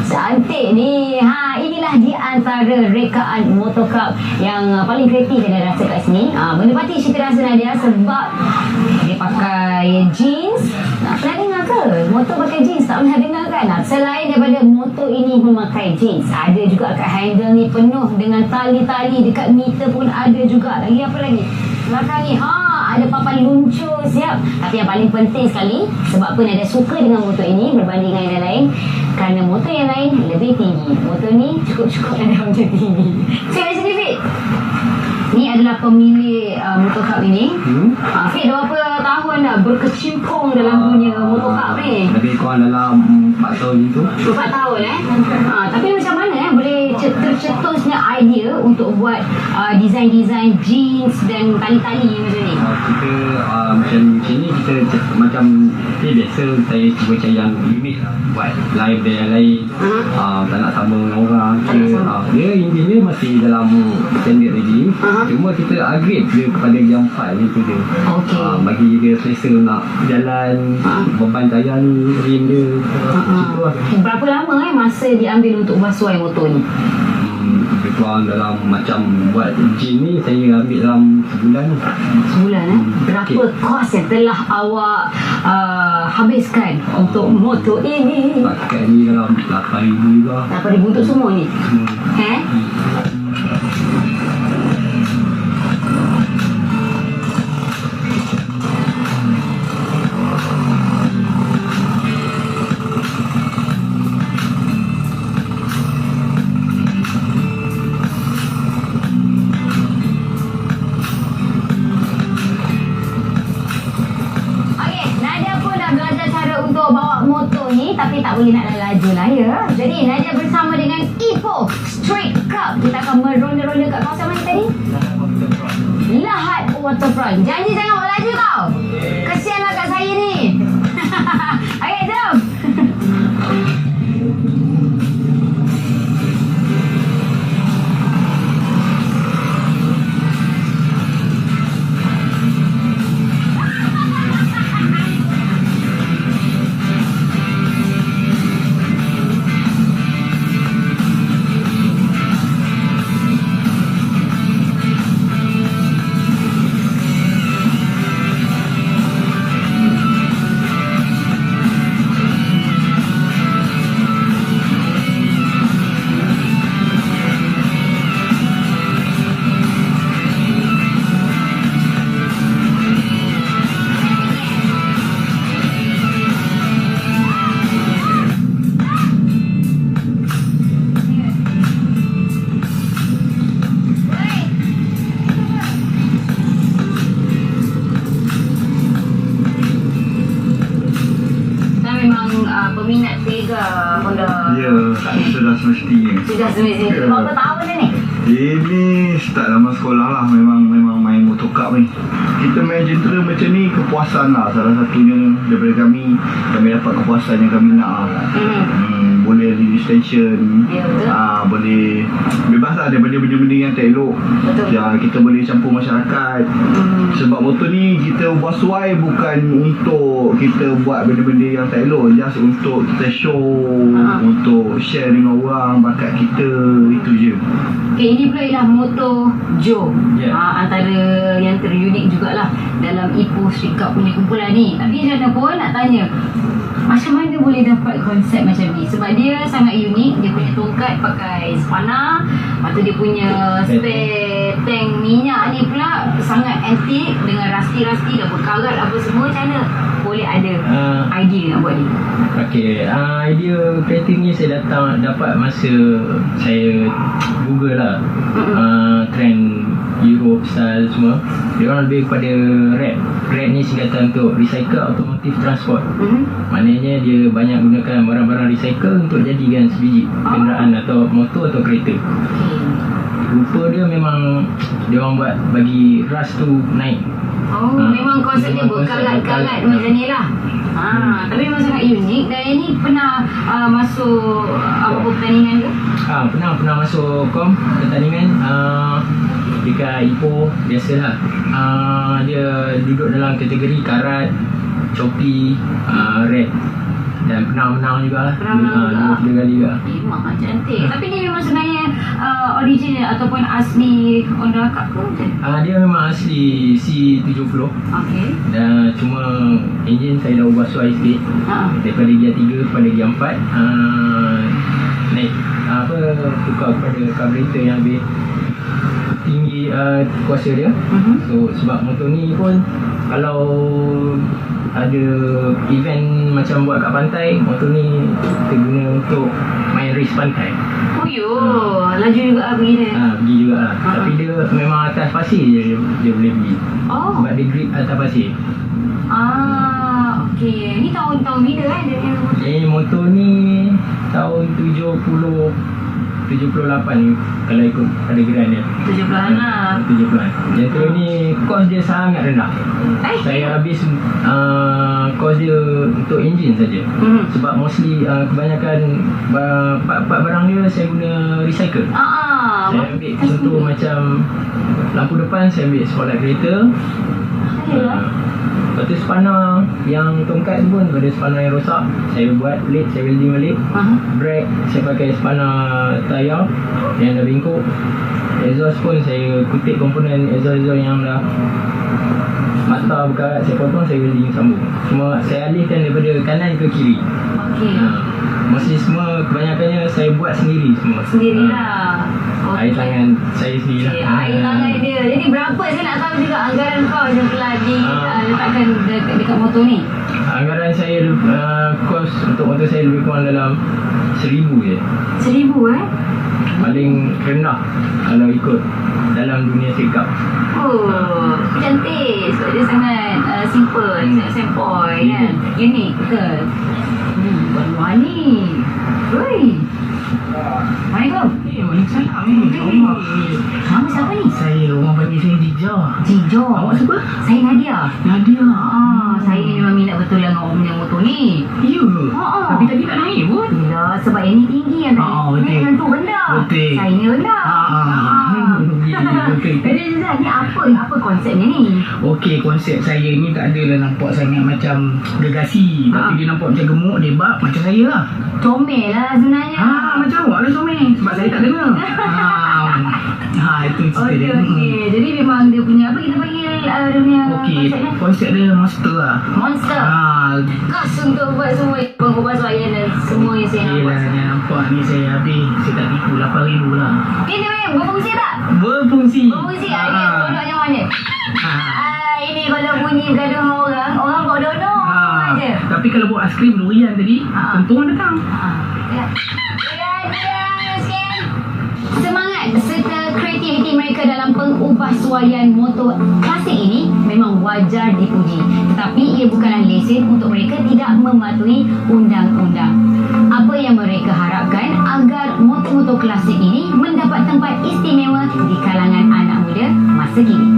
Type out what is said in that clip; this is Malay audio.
Cantik ni. Inilah di antara rekaan Motor Cup yang paling kreatif yang dah rasa kat sini. Menepati cita rasa Nadia sebab dia pakai jeans. Pernah dengar ke? Motor pakai jeans? Tak pernah dengar kan? Selain daripada motor ini memakai jeans, ada juga kat handle ni penuh dengan tali-tali. Dekat meter pun ada juga. Lagi apa lagi? Belakang ni ada papan luncur siap. Tapi yang paling penting sekali, sebab apa Nadia suka dengan motor ini berbanding dengan yang lain, kerana motor yang lain lebih tinggi. Motor ni cukup-cukup Nadia macam tinggi. Cik sini Fit. Ni adalah pemilik Motor Cup ini. Fit dah berapa tahun dah berkecimpung dalam dunia Motor Cup ni? Lebih kurang dalam 4 tahun itu. 4 tahun Tapi macam mana boleh tercetusnya idea untuk buat design-design jeans dan tali-tali macam ni? Kita macam ni kita macam biasa saya cuba cari yang unik lah, buat live dari yang lain. Tak nak sama dengan orang. Dia intinya masih dalam standard lagi. Cuma kita upgrade dia kepada jam 4 je tu dia. Bagi dia selesa nak jalan, beban tayar ni, rim dia. Berapa lama masa diambil untuk basuh motor ni? Lebih kurang dalam macam buat jeans ni saya ambil dalam sebulan. Sebulan Berapa kos yang telah awak habiskan untuk motor ini? Pakai ni dalam 8,000 juga. 8,000 untuk semua ni? Motor ni tapi tak boleh nak laju lah ya. Jadi Nadia bersama dengan Ipoh Street Cup, kita akan meronda-ronda kat kawasan mana tadi? Lahad Waterfront. Janji jangan bawa laju tau. Kesianlah kat saya ni. Okey, jom. Peminat Sega Honda. Ya, sudah semestinya. Sudah semestinya. Berapa tahun dah ni? Ini start lama sekolah lah. Memang main Motor Cup ni. Kita main jentera macam ni kepuasan lah. Salah satunya daripada kami dapat kepuasan yang kami nak. Boleh release tension. Boleh bebas lah daripada benda-benda yang tak elok. Kita boleh campur masyarakat. Sebab motor ni kita buat suai bukan untuk kita buat benda-benda yang tak elok. Just untuk kita show, untuk share dengan orang bakat kita, itu je. Okay, ini pula ialah motor Joe. Antara yang terunik jugalah dalam Ipoh Street Cup punya kumpulan ni. Tapi macam pun nak tanya, macam mana boleh dapat konsep macam ni? Sebab dia sangat unik. Dia punya tongkat pakai spana. Lepas tu dia punya spare tank minyak ni pula sangat antik dengan rasti-rasti dah berkarat apa semua. Macam mana boleh ada idea nak buat ni? Okay, idea kreatif ni saya dapat masa saya Google lah. Trend Europe style semua. Dia orang lebih kepada RAT. RAT ni singkatan untuk Recycle Automotive Transport. Maknanya dia banyak gunakan barang-barang recycle untuk jadikan sebiji kenderaan atau motor atau kereta. Rupa dia memang dia orang buat bagi rust tu naik. Memang konsep dia berkarat-karat macam ni lah. Tapi memang sangat unik. Dan yang ni pernah masuk apa pertandingan ke? Pernah masuk pertandingan dekat Ipoh. Biasalah. Dia duduk dalam kategori karat, choppy, red. Dan pernah menang juga lah. Pernah menang juga. 2-3 kali juga. Memang cantik. Tapi dia memang sebenarnya original ataupun asli Honda Cup ke macam mana? Dia memang asli C70. Okey. Dan cuma enjin saya dah ubah suai sikit. Daripada gear 3 kepada gear 4. Naik tukar kepada carburetor yang lebih tinggi kuasa dia. So sebab motor ni pun kalau ada event macam buat kat pantai, motor ni kita guna untuk main race pantai. Oh yo, laju juga lah pergi dia. Pergi juga lah. Tapi dia memang atas pasir je dia boleh pergi. Oh. Sebab dia grip atas pasir. Okey. Ni tahun-tahun bila dia punya motor? Motor ni tahun 78 kalau ikut pada geran dia. 70-an lah. 70-an. Yang tu ni kos dia sangat rendah. Saya habis kos dia untuk enjin saja. Sebab mostly kebanyakan part-part barang dia saya guna recycle. Saya ambil contoh macam lampu depan saya ambil spotlight kereta. Lepas tu spana yang tongkat tu pun ada spana yang rosak, saya buat plate, saya welding balik. Brake saya pakai spana tayar yang dah bengkok. Exhaust pun saya kutip komponen exhaust yang dah mata berkarat, saya potong, saya welding sambung. Cuma saya alihkan daripada kanan ke kiri. Mostly semua kebanyakannya saya buat sendiri semua. Sendirilah. Air tangan saya sendiri lah. Air tangan dia. Jadi berapa saya nak tahu juga anggaran kau yang telah diletakkan dekat motor ni? Anggaran saya kos untuk motor saya lebih kurang dalam 1,000 je. 1,000 Paling rendah kalau ikut dalam dunia sikap. Cantik. Sebab dia sangat simple, sangat sempoi kan. Unik betul. Wah ni. Oi. Assalamualaikum. Waalaikumsalam. Nama siapa ni? Saya, orang panggil saya Jijo. Jijo. Awak siapa? Saya Nadia. Nadia. Saya ni memang minat betul lah dengan orang punya motor ni. Ya. Tapi tadi tak naik pun. Yelah, sebab yang ni tinggi yang betul. naik yang tu rendah. Betul. Saya ni rendah. Betul. Jadi Zizan, ni apa konsepnya ni? Okey, konsep saya ni tak adalah nampak sangat macam gegasi. Tapi dia nampak macam gemuk, debak macam saya lah. Comel lah sebenarnya. Macam awak lah comel. Sebab saya tak dengar. Itu cerita dia. Okey. Jadi memang dia punya apa kita panggil dia punya konsepnya? Konsep dia monster lah. Monster. Khas untuk buat semua pengubah suaian dan semua yang saya nak buat. Yelah, nampak ni saya habis. Saya tak tipu 8,000 lah. Ini berfungsi tak? Berfungsi. Berfungsi lah. Ini produknya mana? Ini kalau bunyi bergaduh orang bodoh-bodoh aja. Tapi kalau buat aiskrim durian tadi, tentu orang datang. Semangat serta kreativiti mereka dalam pengubah suaian motor klasik ini memang wajar dipuji. Tetapi ia bukanlah lesen untuk mereka tidak mematuhi undang-undang. Apa yang mereka harapkan agar motor-motor klasik ini mendapat tempat istimewa di kalangan anak muda masa kini.